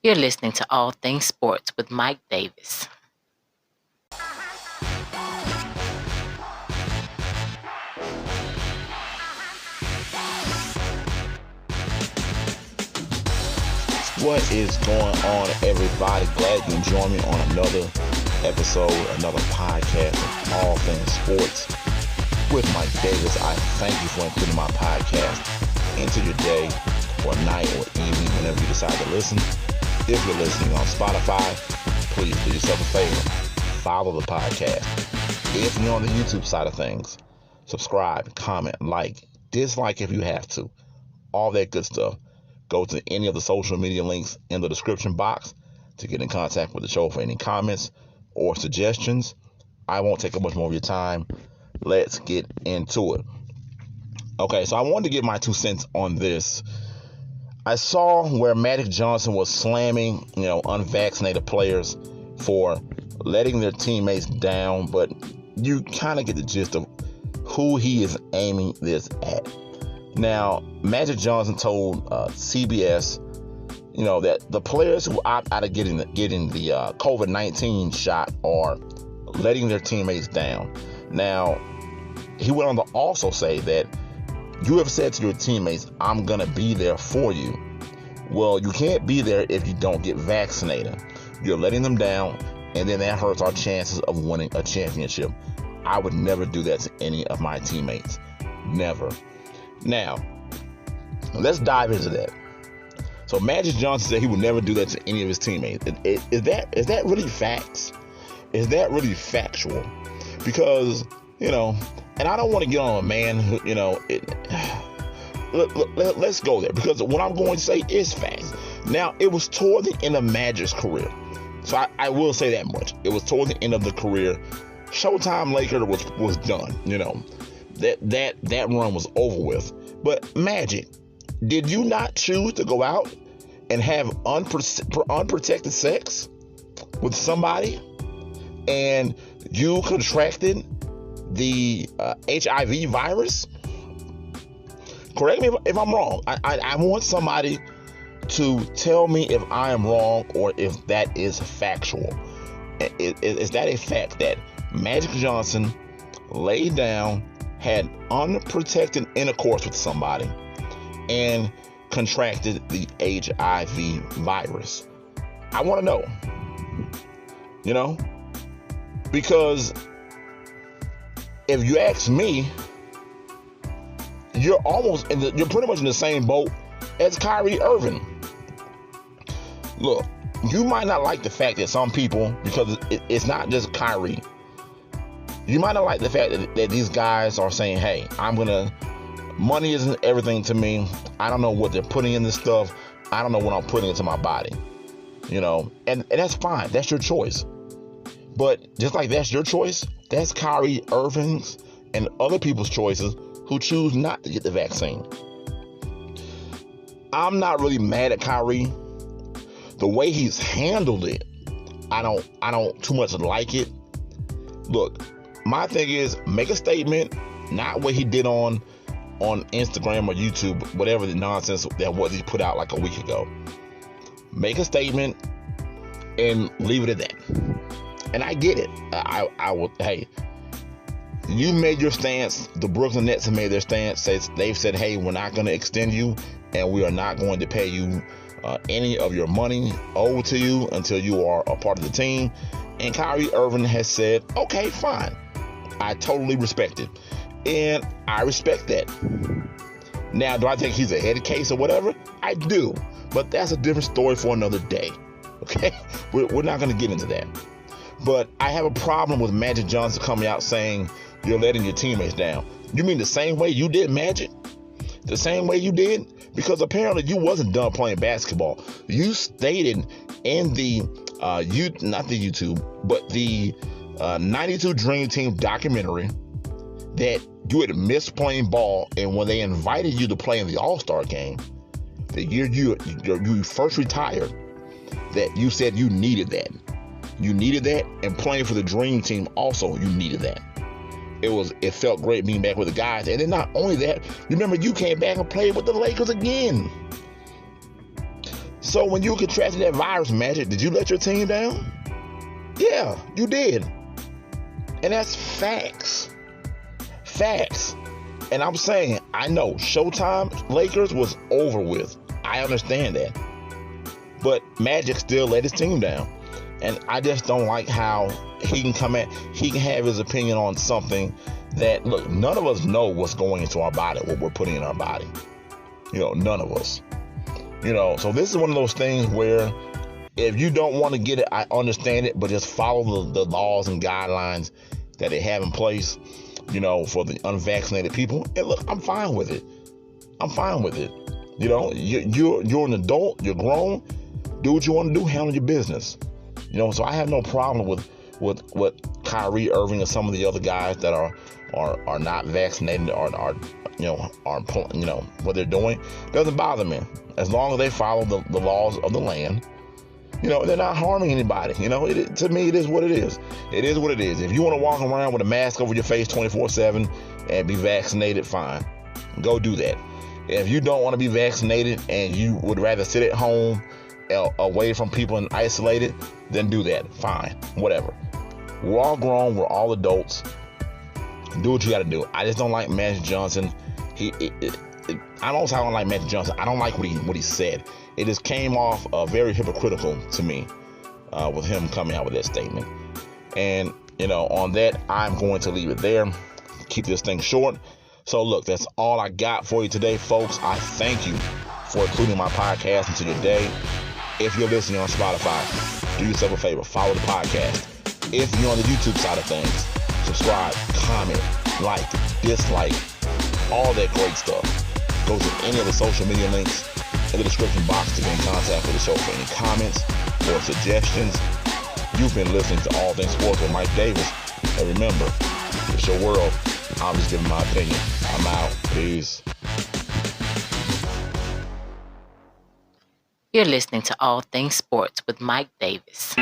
You're listening to All Things Sports with Mike Davis. What is going on, everybody? Glad you can join me on another episode, another podcast of All Things Sports with Mike Davis. I thank you for including my podcast into your day or night or evening whenever you decide to listen. If you're listening on Spotify, please do yourself a favor. Follow the podcast. If you're on the YouTube side of things, subscribe, comment, like, dislike if you have to. All that good stuff. Go to any of the social media links in the description box to get in contact with the show for any comments or suggestions. I won't take up much more of your time. Let's get into it. Okay, so I wanted to give my 2 cents on this. I saw where Magic Johnson was slamming, unvaccinated players for letting their teammates down, but you kind of get the gist of who he is aiming this at. Now, Magic Johnson told CBS, that the players who opt out of getting the COVID-19 shot are letting their teammates down. Now, he went on to also say that you have said to your teammates, I'm going to be there for you. Well, you can't be there if you don't get vaccinated. You're letting them down, and then that hurts our chances of winning a championship. I would never do that to any of my teammates. Never. Now, let's dive into that. So Magic Johnson said he would never do that to any of his teammates. Is that really facts? Is that really factual? Because, and I don't want to get on a man who, let's go there. Because what I'm going to say is facts. Now, it was toward the end of Magic's career. So I will say that much. It was toward the end of the career. Showtime Laker was done, That run was over with. But Magic, did you not choose to go out and have unprotected sex with somebody and you contracted the HIV virus? Correct me if I'm wrong. I want somebody to tell me if I am wrong or if that is factual. Is that a fact that Magic Johnson laid down, had unprotected intercourse with somebody, and contracted the HIV virus? I want to know, because if you ask me, you're pretty much in the same boat as Kyrie Irving. Look, you might not like the fact that some people, because it's not just Kyrie, you might not like the fact that these guys are saying, hey, money isn't everything to me. I don't know what they're putting in this stuff. I don't know what I'm putting into my body. And that's fine. That's your choice. But just like that's your choice, that's Kyrie Irving's and other people's choices who choose not to get the vaccine. I'm not really mad at Kyrie. The way he's handled it, I don't too much like it. Look, my thing is, make a statement, not what he did on Instagram or YouTube, whatever the nonsense that was he put out like a week ago. Make a statement and leave it at that. And I get it. I will. Hey, you made your stance. The Brooklyn Nets have made their stance. They've said, hey, we're not going to extend you, and we are not going to pay you any of your money owed to you until you are a part of the team. And Kyrie Irving has said, okay, fine. I totally respect it. And I respect that. Now, do I think he's a head case or whatever? I do. But that's a different story for another day. Okay? We're not going to get into that. But I have a problem with Magic Johnson coming out saying you're letting your teammates down. You mean the same way you did, Magic? The same way you did? Because apparently you wasn't done playing basketball. You stated in the not the YouTube, but the 92 Dream Team documentary that you had missed playing ball, and when they invited you to play in the All-Star game, the year you first retired, that you said you needed that. You needed that, and playing for the Dream Team also, you needed that. It felt great being back with the guys. And then not only that, remember you came back and played with the Lakers again. So when you contracted that virus, Magic, did you let your team down? Yeah, you did. And that's facts. Facts. And I'm saying, I know Showtime Lakers was over with. I understand that. But Magic still let his team down. And I just don't like how he can have his opinion on something that, look, none of us know what's going into our body, what we're putting in our body. None of us. So this is one of those things where if you don't want to get it, I understand it, but just follow the laws and guidelines that they have in place, for the unvaccinated people. And look, I'm fine with it. I'm fine with it. You're an adult, you're grown, do what you want to do, handle your business. So I have no problem with Kyrie Irving and some of the other guys that are not vaccinated or are what they're doing. Doesn't bother me as long as they follow the laws of the land. They're not harming anybody. To me, it is what it is. It is what it is. If you want to walk around with a mask over your face 24/7 and be vaccinated, fine. Go do that. If you don't want to be vaccinated and you would rather sit at home away from people and isolated, then do that. Fine. Whatever. We're all grown. We're all adults. Do what you got to do. I just don't like Magic Johnson. I don't like Magic Johnson. I don't like what he said. It just came off very hypocritical to me with him coming out with that statement. And, on that, I'm going to leave it there. Keep this thing short. So, look, that's all I got for you today, folks. I thank you for including my podcast into your day. If you're listening on Spotify, do yourself a favor. Follow the podcast. If you're on the YouTube side of things, subscribe, comment, like, dislike, all that great stuff. Go to any of the social media links in the description box to get in contact with the show for any comments or suggestions. You've been listening to All Things Sports with Mike Davis. And remember, it's your world. I'm just giving my opinion. I'm out. Peace. You're listening to All Things Sports with Mike Davis.